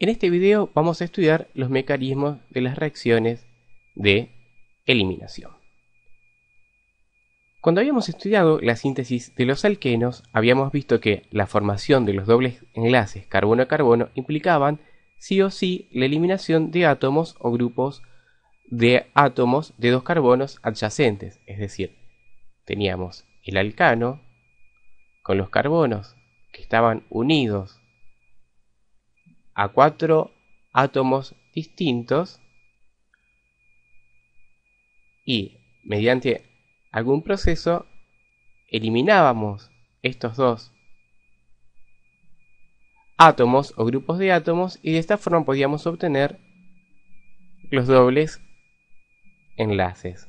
En este video vamos a estudiar los mecanismos de las reacciones de eliminación. Cuando habíamos estudiado la síntesis de los alquenos, habíamos visto que la formación de los dobles enlaces carbono-carbono implicaban sí o sí la eliminación de átomos o grupos de átomos de dos carbonos adyacentes, es decir, teníamos el alcano con los carbonos que estaban unidos a 4 átomos distintos y mediante algún proceso eliminábamos estos dos átomos o grupos de átomos y de esta forma podíamos obtener los dobles enlaces.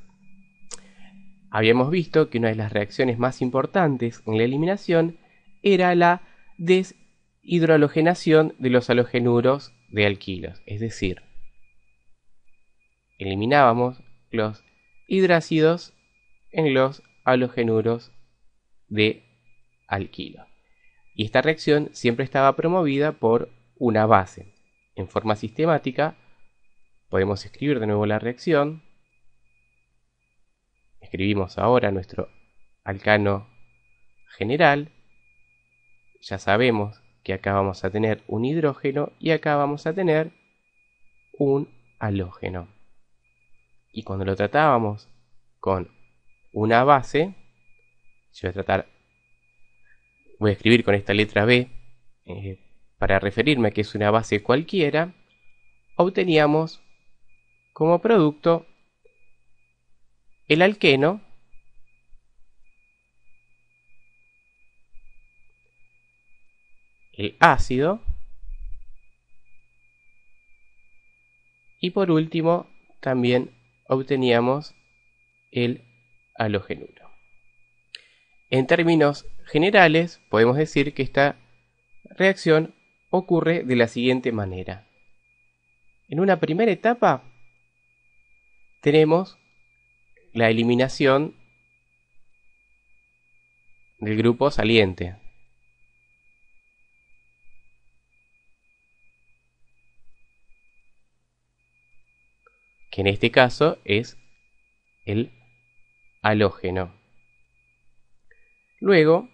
Habíamos visto que una de las reacciones más importantes en la eliminación era la deshidrohalogenación de los halogenuros de alquilos, es decir, eliminábamos los hidrácidos en los halogenuros de alquilo. Y esta reacción siempre estaba promovida por una base. En forma sistemática podemos escribir de nuevo la reacción. Escribimos ahora nuestro alcano general. Ya sabemos que acá vamos a tener un hidrógeno y acá vamos a tener un halógeno. Y cuando lo tratábamos con una base, voy a escribir con esta letra B para referirme a que es una base cualquiera, obteníamos como producto el alqueno el ácido y por último también obteníamos el halogenuro. En términos generales podemos decir que esta reacción ocurre de la siguiente manera. En una primera etapa tenemos la eliminación del grupo saliente. Que en este caso es el halógeno. Luego,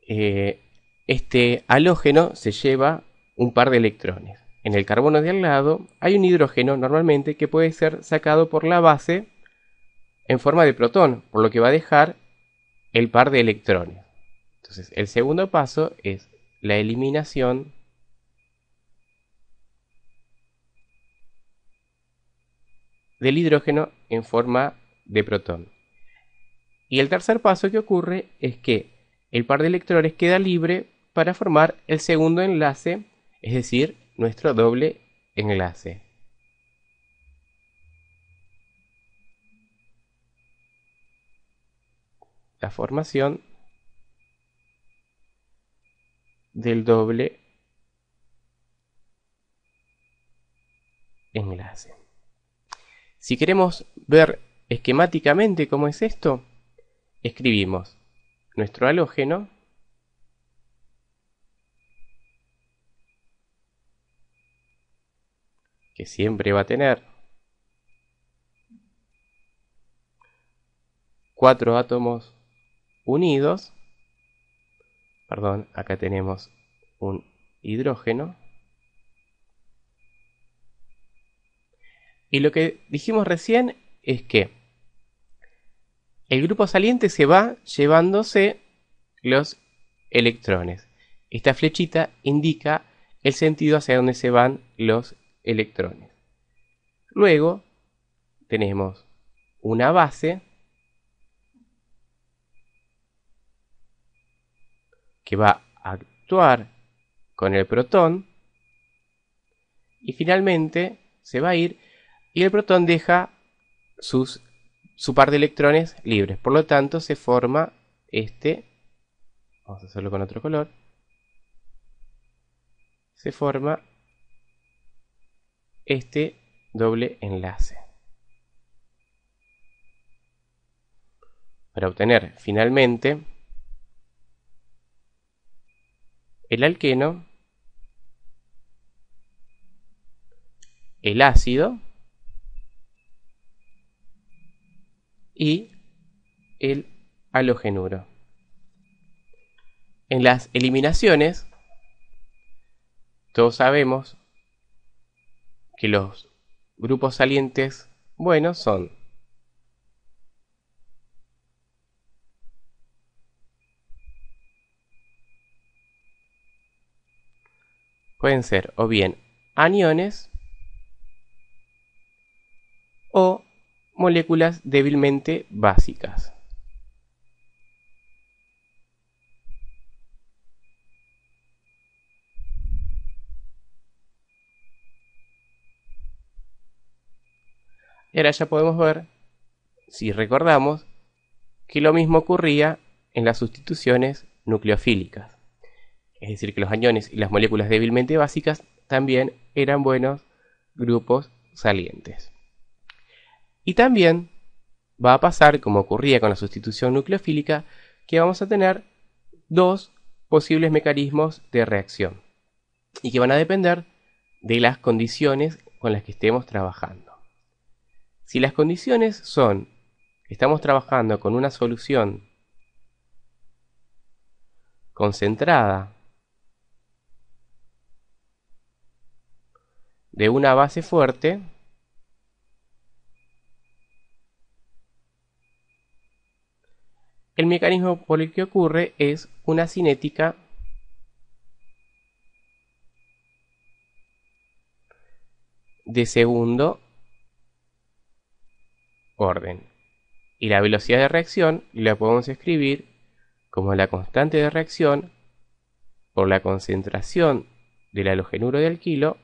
este halógeno se lleva un par de electrones. En el carbono de al lado hay un hidrógeno normalmente que puede ser sacado por la base en forma de protón, por lo que va a dejar el par de electrones. Entonces, el segundo paso es la eliminación del hidrógeno en forma de protón. Y el tercer paso que ocurre es que el par de electrones queda libre para formar el segundo enlace, es decir, nuestro doble enlace. La formación del doble enlace. Si queremos ver esquemáticamente cómo es esto, escribimos nuestro halógeno que siempre va a tener 4 átomos unidos. Perdón, acá tenemos un hidrógeno. Y lo que dijimos recién es que el grupo saliente se va llevándose los electrones. Esta flechita indica el sentido hacia donde se van los electrones. Luego tenemos una base que va a actuar con el protón y finalmente se va a ir y el protón deja su par de electrones libres. Por lo tanto se forma vamos a hacerlo con otro color, se forma este doble enlace. Para obtener finalmente el alqueno, el ácido y el halogenuro. En las eliminaciones, todos sabemos que los grupos salientes buenos pueden ser o bien aniones o moléculas débilmente básicas. Y ahora ya podemos ver, si recordamos, que lo mismo ocurría en las sustituciones nucleofílicas. Es decir, que los aniones y las moléculas débilmente básicas también eran buenos grupos salientes. Y también va a pasar, como ocurría con la sustitución nucleofílica, que vamos a tener dos posibles mecanismos de reacción y que van a depender de las condiciones con las que estemos trabajando. Si las condiciones son que estamos trabajando con una solución concentrada de una base fuerte, el mecanismo por el que ocurre es una cinética de segundo orden. Y la velocidad de reacción la podemos escribir como la constante de reacción por la concentración del halogenuro de alquilo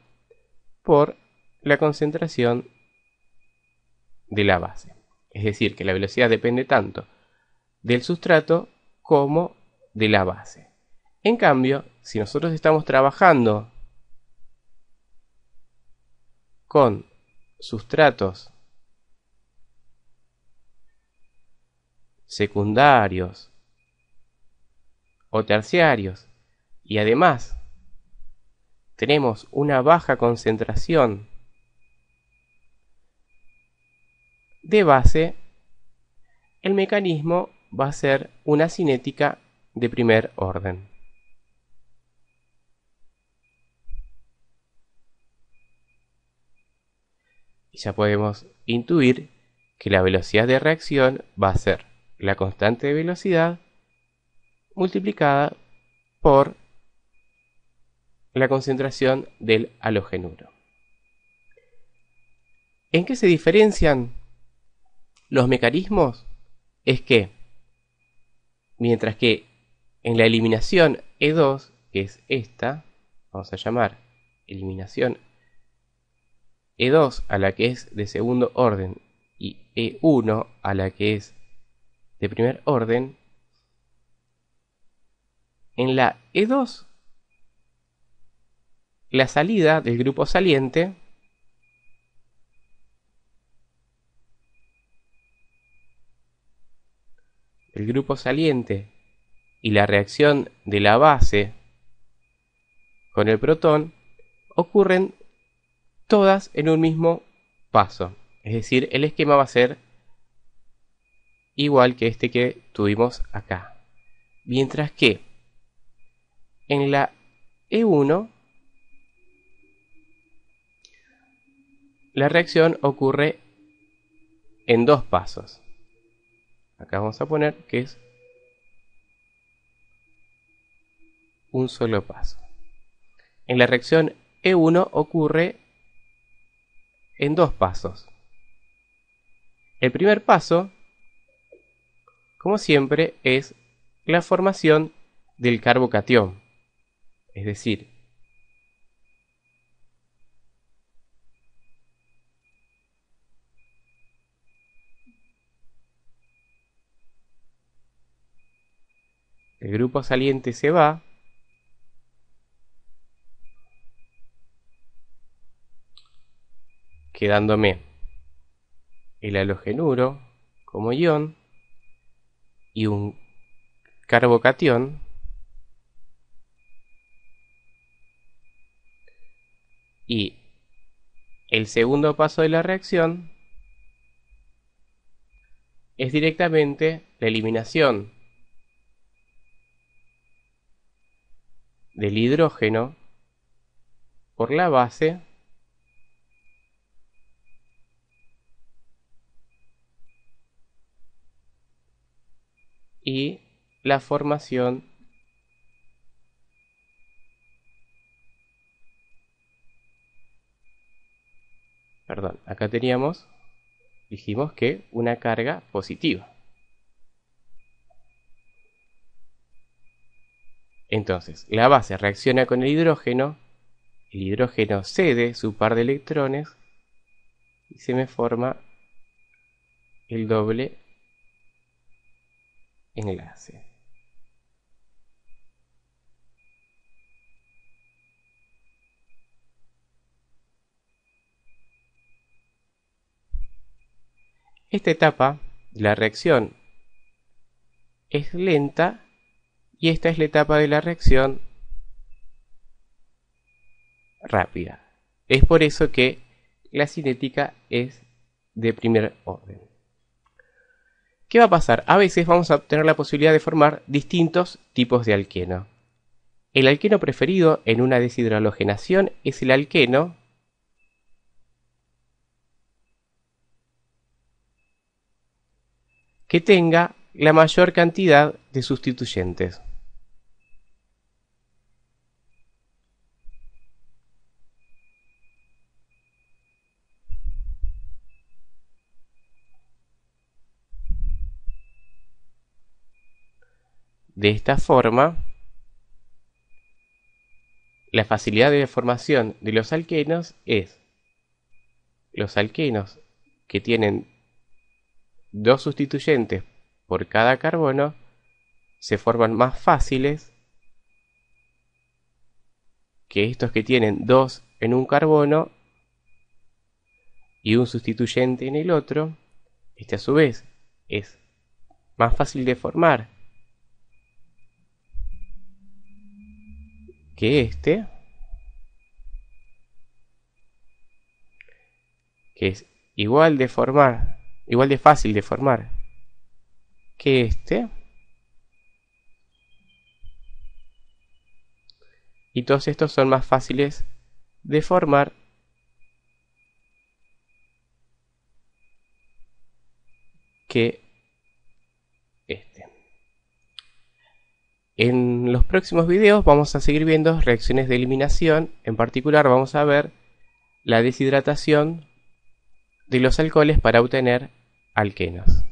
por la concentración de la base. Es decir, que la velocidad depende tanto del sustrato como de la base. En cambio, si nosotros estamos trabajando con sustratos secundarios o terciarios y además tenemos una baja concentración de base, el mecanismo va a ser una cinética de primer orden. Y ya podemos intuir que la velocidad de reacción va a ser la constante de velocidad multiplicada por la concentración del halogenuro. ¿En qué se diferencian los mecanismos? Es que, mientras que en la eliminación E2, que es esta, vamos a llamar eliminación E2 a la que es de segundo orden y E1 a la que es de primer orden, en la E2 la salida del grupo saliente y la reacción de la base con el protón ocurren todas en un mismo paso. Es decir, el esquema va a ser igual que este que tuvimos acá. Mientras que en la E1 la reacción ocurre en dos pasos. Acá vamos a poner que es un solo paso. En la reacción E1 ocurre en dos pasos. El primer paso, como siempre, es la formación del carbocatión. Es decir, el grupo saliente se va quedándome el halogenuro como ion y un carbocatión Y el segundo paso de la reacción es directamente la eliminación del hidrógeno por la base y la formación acá dijimos que una carga positiva. Entonces, la base reacciona con el hidrógeno cede su par de electrones y se me forma el doble enlace. Esta etapa de la reacción es lenta y esta es la etapa de la reacción rápida. Es por eso que la cinética es de primer orden. ¿Qué va a pasar? A veces vamos a obtener la posibilidad de formar distintos tipos de alqueno. El alqueno preferido en una deshidrohalogenación es el alqueno que tenga la mayor cantidad de sustituyentes. De esta forma, la facilidad de formación de los alquenos es los alquenos que tienen dos sustituyentes por cada carbono se forman más fáciles que estos que tienen dos en un carbono y un sustituyente en el otro. Este a su vez es más fácil de formar que este, que es igual de fácil de formar que este, y todos estos son más fáciles de formar que este. En los próximos videos vamos a seguir viendo reacciones de eliminación. En particular vamos a ver la deshidratación de los alcoholes para obtener alquenos.